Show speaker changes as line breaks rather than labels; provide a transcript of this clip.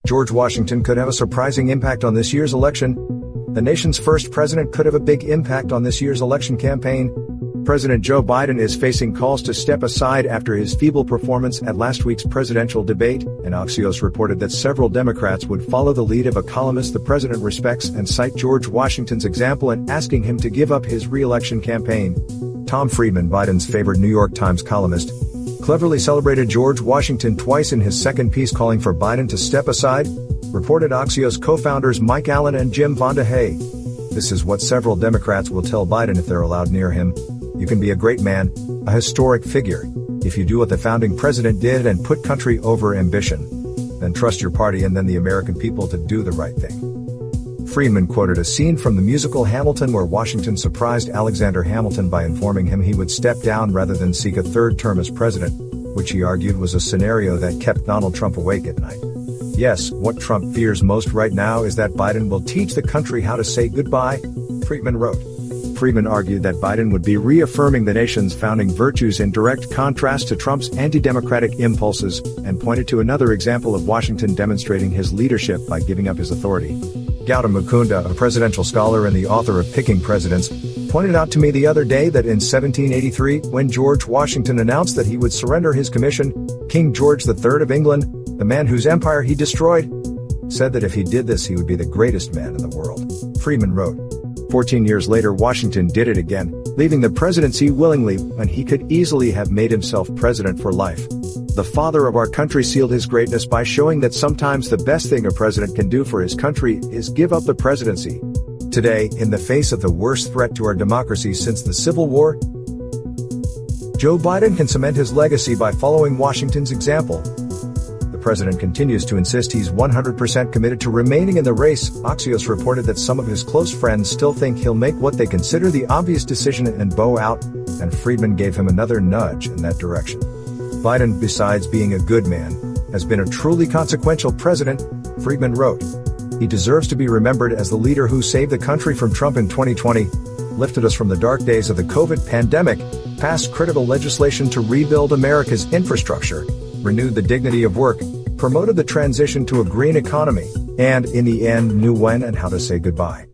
George Washington could have a surprising impact on this year's election. The nation's first president could have a big impact on this year's election campaign. President Joe Biden is facing calls to step aside after his feeble performance at last week's presidential debate, and Axios reported that several Democrats would follow the lead of a columnist the president respects and cite George Washington's example in asking him to give up his re-election campaign. Tom Friedman, Biden's favorite New York Times columnist, cleverly celebrated George Washington twice in his second piece calling for Biden to step aside, reported Axios co-founders Mike Allen and Jim Vande Hei. This is what several Democrats will tell Biden if they're allowed near him. You can be a great man, a historic figure, if you do what the founding president did and put country over ambition. Then trust your party and then the American people to do the right thing. Friedman quoted a scene from the musical Hamilton where Washington surprised Alexander Hamilton by informing him he would step down rather than seek a third term as president, which he argued was a scenario that kept Donald Trump awake at night. Yes, what Trump fears most right now is that Biden will teach the country how to say goodbye, Friedman wrote. Friedman argued that Biden would be reaffirming the nation's founding virtues in direct contrast to Trump's anti-democratic impulses, and pointed to another example of Washington demonstrating his leadership by giving up his authority. Gautam Mukunda, a presidential scholar and the author of Picking Presidents, pointed out to me the other day that in 1783, when George Washington announced that he would surrender his commission, King George III of England, the man whose empire he destroyed, said that if he did this he would be the greatest man in the world. Friedman wrote, 14 years later Washington did it again, leaving the presidency willingly when he could easily have made himself president for life. The father of our country sealed his greatness by showing that sometimes the best thing a president can do for his country is give up the presidency. Today, in the face of the worst threat to our democracy since the Civil War, Joe Biden can cement his legacy by following Washington's example. The president continues to insist he's 100% committed to remaining in the race. Axios reported that some of his close friends still think he'll make what they consider the obvious decision and bow out, and Friedman gave him another nudge in that direction. Biden, besides being a good man, has been a truly consequential president, Friedman wrote. He deserves to be remembered as the leader who saved the country from Trump in 2020, lifted us from the dark days of the COVID pandemic, passed critical legislation to rebuild America's infrastructure, renewed the dignity of work, promoted the transition to a green economy, and, in the end, knew when and how to say goodbye.